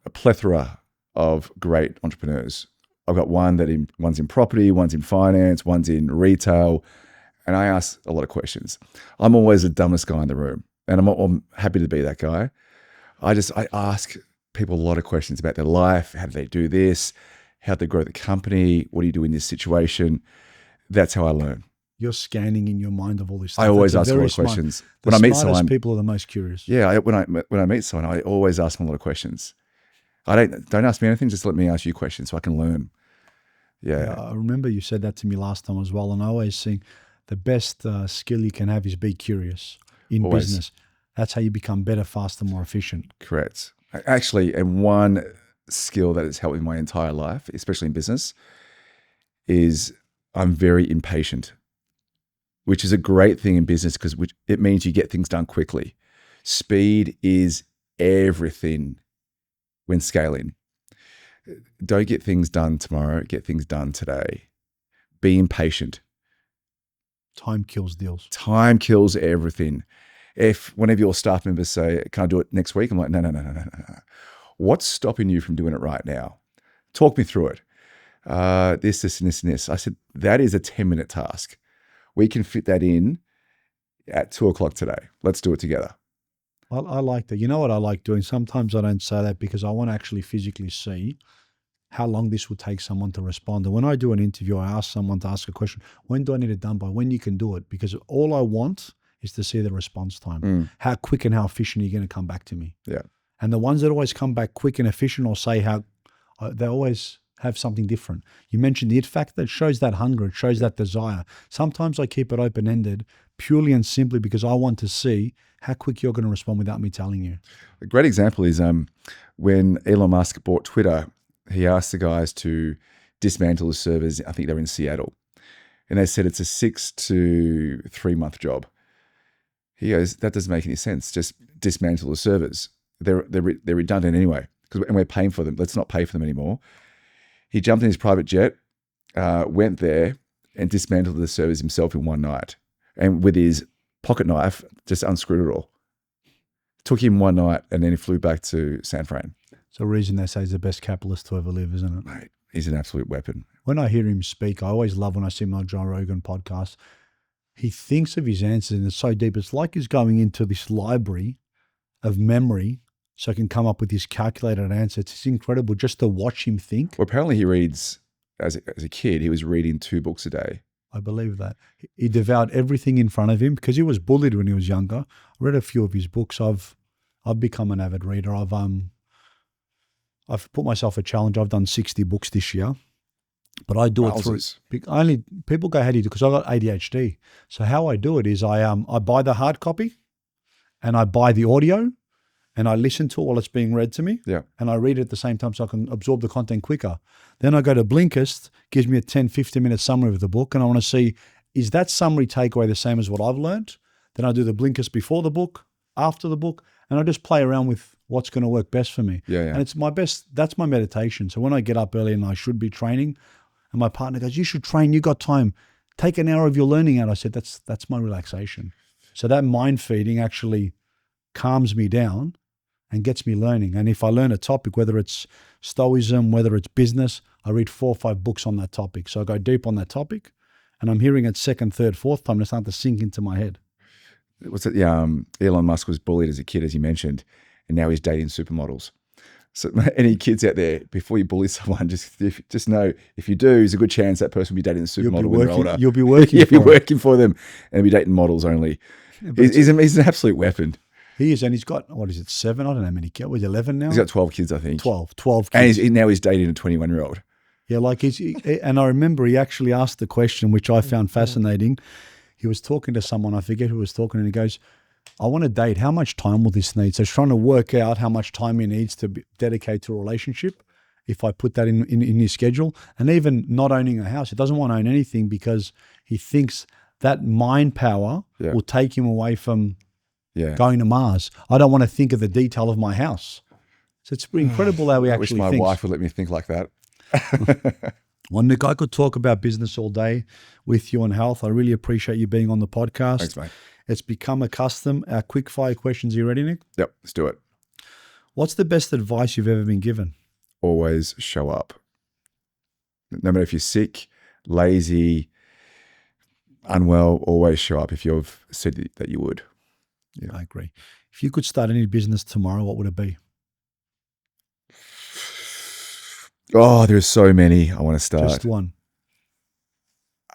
a plethora of great entrepreneurs. I've got one's in property, one's in finance, one's in retail. And I ask a lot of questions. I'm always the dumbest guy in the room, and I'm happy to be that guy. I ask people a lot of questions about their life. How do they do this? How do they grow the company? What do you do in this situation? That's how I learn. You're scanning in your mind of all this stuff. I always ask a lot of questions. When I meet someone, people are the most curious. Yeah, when I meet someone, I always ask them a lot of questions. Don't ask me anything. Just let me ask you questions so I can learn. Yeah. I remember you said that to me last time as well, and I always think the best skill you can have is be curious in business. That's how you become better, faster, more efficient. Correct. Actually, and one skill that has helped me my entire life, especially in business, is I'm very impatient, which is a great thing in business because it means you get things done quickly. Speed is everything when scaling. Don't get things done tomorrow, get things done today. Be impatient. Time kills deals. Time kills everything. If one of your staff members say, can I do it next week? I'm like, no. What's stopping you from doing it right now? Talk me through it. This, and this. I said, that is a 10-minute task. We can fit that in at 2:00 today. Let's do it together. I like that. You know what I like doing? Sometimes I don't say that because I want to actually physically see how long this will take someone to respond. And when I do an interview, I ask someone to ask a question. When do I need it done by? When you can do it? Because all I want is to see the response time. How quick and how efficient are you going to come back to me? Yeah. And the ones that always come back quick and efficient or say how they always have something different. You mentioned the it factor. It shows that hunger. It shows that desire. Sometimes I keep it open-ended purely and simply because I want to see how quick you're going to respond without me telling you. A great example is when Elon Musk bought Twitter, he asked the guys to dismantle the servers. I think they were in Seattle. And they said it's a 6 to 3 month job. He goes, that doesn't make any sense. Just dismantle the servers. They're redundant anyway, and we're paying for them. Let's not pay for them anymore. He jumped in his private jet, went there and dismantled the servers himself in one night. And with his pocket knife, just unscrewed it all. Took him one night and then he flew back to San Fran. It's a reason they say he's the best capitalist to ever live, isn't it? Mate, he's an absolute weapon. When I hear him speak, I always love when I see him on Joe Rogan podcast. He thinks of his answers and it's so deep. It's like he's going into this library of memory so he can come up with this calculated answer. It's incredible just to watch him think. Well, apparently he reads, as a kid, he was reading 2 books a day. I believe that. He devoured everything in front of him because he was bullied when he was younger. I read a few of his books. I've become an avid reader. I've put myself a challenge. I've done 60 books this year, but I do it through. Only people go, how do you do? Because I've got ADHD. So how I do it is I buy the hard copy, and I buy the audio, and I listen to it while it's being read to me. Yeah. And I read it at the same time so I can absorb the content quicker. Then I go to Blinkist, gives me a 10, 15-minute summary of the book, and I want to see, is that summary takeaway the same as what I've learned? Then I do the Blinkist before the book, after the book, and I just play around with what's going to work best for me. Yeah. And it's my best, that's my meditation. So when I get up early and I should be training, and my partner goes, you should train, you got time. take an hour of your learning out. I said, that's my relaxation. So that mind feeding actually calms me down and gets me learning. And if I learn a topic, whether it's stoicism, whether it's business, I read 4 or 5 books on that topic. So I go deep on that topic, and I'm hearing it second, third, fourth time, and it's starting to sink into my head. What's it? Yeah, Elon Musk was bullied as a kid, as you mentioned, and now he's dating supermodels. So any kids out there, before you bully someone, just know if you do, there's a good chance that person will be dating a supermodel when they're older. You'll be working. You'll be working for them, and be dating models only. Yeah, he's an absolute weapon. He is, and he's got, 7? I don't know how many kids. Was 11 now? He's got 12 kids, I think. 12 kids. And now he's dating a 21-year-old. Yeah, and I remember he actually asked the question, which I found fascinating. He was talking to someone, I forget who was talking, and he goes, I want to date. How much time will this need? So he's trying to work out how much time he needs to dedicate to a relationship if I put that in his schedule. And even not owning a house, he doesn't want to own anything because he thinks that mind power will take him away from going to Mars. I don't want to think of the detail of my house. So it's incredible how he actually thinks. I wish my wife would let me think like that. Well, Nick, I could talk about business all day with you and health. I really appreciate you being on the podcast. Thanks, mate. It's become a custom. Our quick fire questions. Are you ready, Nick? Yep, let's do it. What's the best advice you've ever been given? Always show up. No matter if you're sick, lazy, unwell, always show up if you've said that you would. Yeah. I agree. If you could start any business tomorrow, what would it be? Oh, there's so many I want to start. Just one.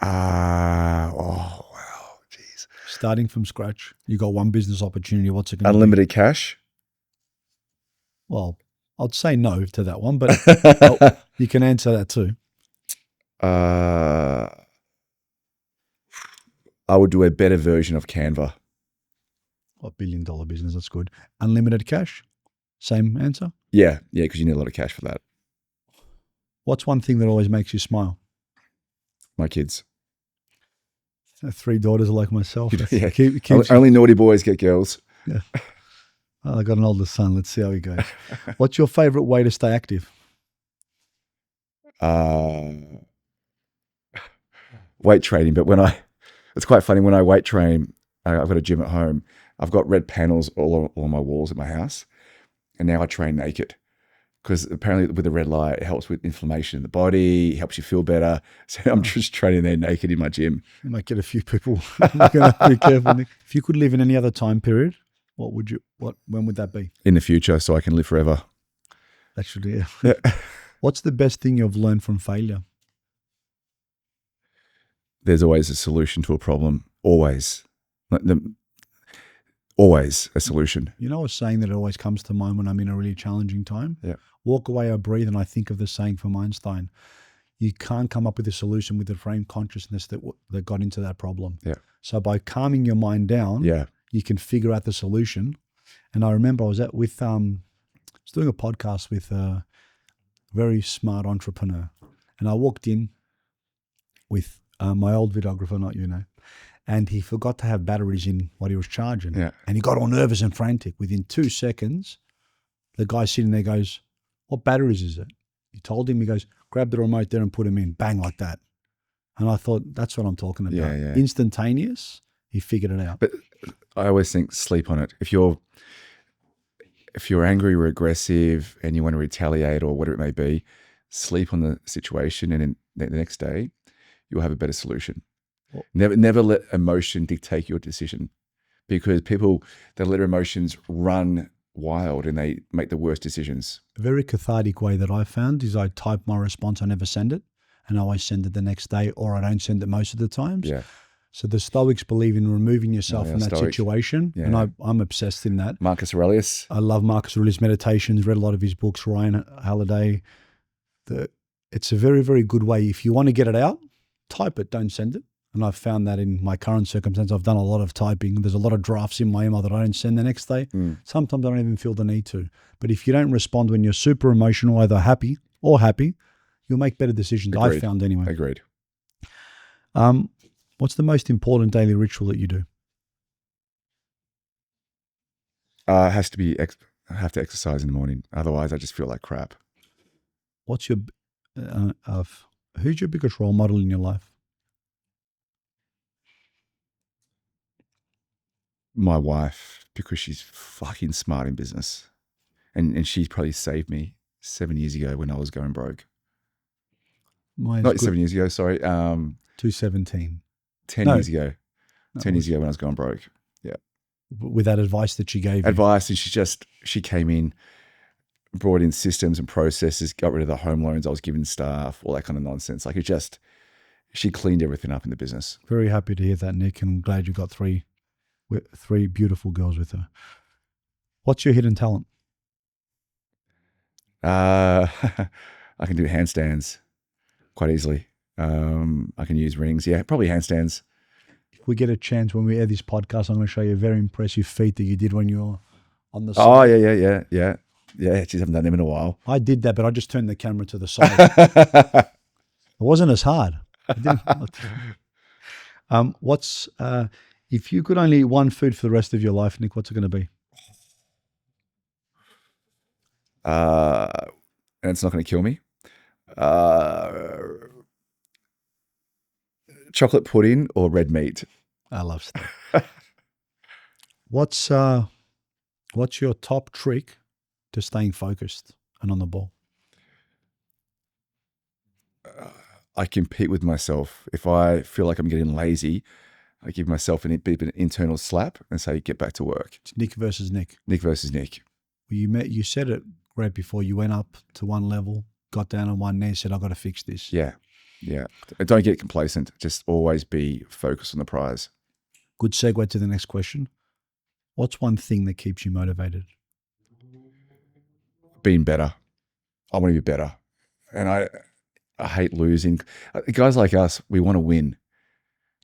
Wow. Jeez. Starting from scratch. You got one business opportunity. What's it going to be? Unlimited cash? Well, I'd say no to that one, but you can answer that too. I would do a better version of Canva. $1 billion business. That's good. Unlimited cash? Same answer? Yeah, because you need a lot of cash for that. What's one thing that always makes you smile? My kids. 3 daughters like myself. Yeah. Only naughty boys get girls. Yeah. Well, I got an older son. Let's see how he goes. What's your favorite way to stay active? Weight training. But it's quite funny when I weight train, I've got a gym at home. I've got red panels all on my walls at my house. And now I train naked. Because apparently with the red light, it helps with inflammation in the body, helps you feel better. So I'm just training there naked in my gym. You might get a few people. You're going to have to be careful, Nick. If you could live in any other time period, when would that be? In the future, so I can live forever. That should be it. What's the best thing you've learned from failure? There's always a solution to a problem. Always. Always a solution. You know, I was saying that it always comes to mind when I'm in a really challenging time. Yeah. Walk away, I breathe, and I think of the saying from Einstein. You can't come up with a solution with the frame consciousness that got into that problem. Yeah. So by calming your mind down, you can figure out the solution. And I remember I was doing a podcast with a very smart entrepreneur, and I walked in with my old videographer, not you know. And he forgot to have batteries in what he was charging. Yeah. And he got all nervous and frantic. Within 2 seconds, the guy sitting there goes, what batteries is it? He told him, he goes, grab the remote there and put them in. Bang, like that. And I thought, that's what I'm talking about. Yeah. Instantaneous, he figured it out. But I always think sleep on it. If you're angry or aggressive and you want to retaliate or whatever it may be, sleep on the situation, and then the next day you'll have a better solution. Never let emotion dictate your decision, because people that let their emotions run wild and they make the worst decisions. A very cathartic way that I found is I type my response, I never send it, and I always send it the next day, or I don't send it most of the times. Yeah. So the Stoics believe in removing yourself from that situation, and I'm obsessed in that. Marcus Aurelius. I love Marcus Aurelius' meditations, read a lot of his books, Ryan Holiday. It's a very, very good way. If you want to get it out, type it, don't send it. And I've found that in my current circumstance, I've done a lot of typing. There's a lot of drafts in my email that I don't send the next day. Sometimes I don't even feel the need to. But if you don't respond when you're super emotional, either happy or happy, you'll make better decisions. Agreed. I've found anyway. Agreed. What's the most important daily ritual that you do? It has to be, I have to exercise in the morning. Otherwise, I just feel like crap. What's your, who's your biggest role model in your life? My wife, because she's fucking smart in business. And she probably saved me 7 years ago when I was going broke. Mine's Not good. 7 years ago, sorry. 217. 10 No. years ago. No, 10 years ago when I was going broke. Yeah. With that advice that she gave you. Advice, and she came in, brought in systems and processes, got rid of the home loans I was giving staff, all that kind of nonsense. Like she cleaned everything up in the business. Very happy to hear that, Nick, and I'm glad you got three beautiful girls with her. What's your hidden talent? I can do handstands quite easily. I can use rings. Yeah, probably handstands. If we get a chance when we air this podcast, I'm going to show you a very impressive feat that you did when you were on the side. Oh, yeah. Yeah, geez, I haven't done them in a while. I did that, but I just turned the camera to the side. It wasn't as hard. If you could only eat one food for the rest of your life, Nick, what's it going to be? And it's not going to kill me. Chocolate pudding or red meat. I love stuff. What's your top trick to staying focused and on the ball? I compete with myself. If I feel like I'm getting lazy, I give myself an internal slap and say, get back to work. It's Nick versus Nick. Nick versus Nick. You said it right before. You went up to one level, got down on one knee, said, I've got to fix this. Yeah. Don't get complacent. Just always be focused on the prize. Good segue to the next question. What's one thing that keeps you motivated? Being better. I want to be better. And I hate losing. Guys like us, we want to win.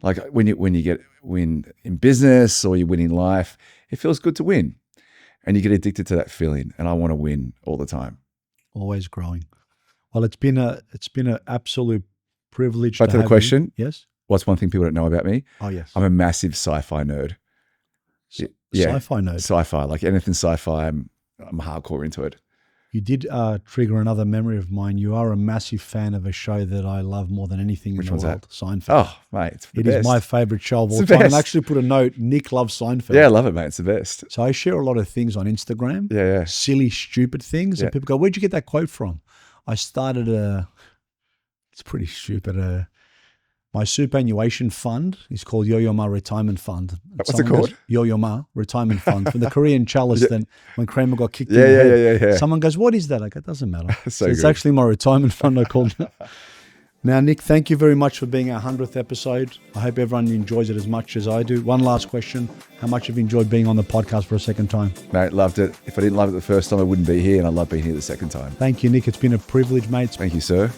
Like when you get win in business or you win in life, it feels good to win. And you get addicted to that feeling. And I want to win all the time. Always growing. Well, it's been an absolute privilege. Back to the question. Yes. What's one thing people don't know about me? Oh, yes. I'm a massive sci-fi nerd. Sci-fi nerd. Sci-fi, like anything sci-fi, I'm hardcore into it. You did trigger another memory of mine. You are a massive fan of a show that I love more than anything in the world. That? Seinfeld. Oh, mate, it's the It best. is my favorite show of all It's the time. And best. actually put a note, Nick loves Seinfeld. Yeah, I love it, mate. It's the best. So I share a lot of things on Instagram. Yeah. Silly, stupid things. Yeah. And people go, where'd you get that quote from? I started it's pretty stupid. My superannuation fund is called Yo-Yo Ma Retirement Fund. What's it called? Yo-Yo Ma Retirement Fund. From the Korean chalice then when Kramer got kicked in Yeah, the head. yeah. Someone goes, what is that? I go, it doesn't matter. So It's good. actually my retirement fund I called it. Now, Nick, thank you very much for being our 100th episode. I hope everyone enjoys it as much as I do. One last question. How much have you enjoyed being on the podcast for a second time? Mate, loved it. If I didn't love it the first time, I wouldn't be here, and I love being here the second time. Thank you, Nick. It's been a privilege, mate. Thank you, sir.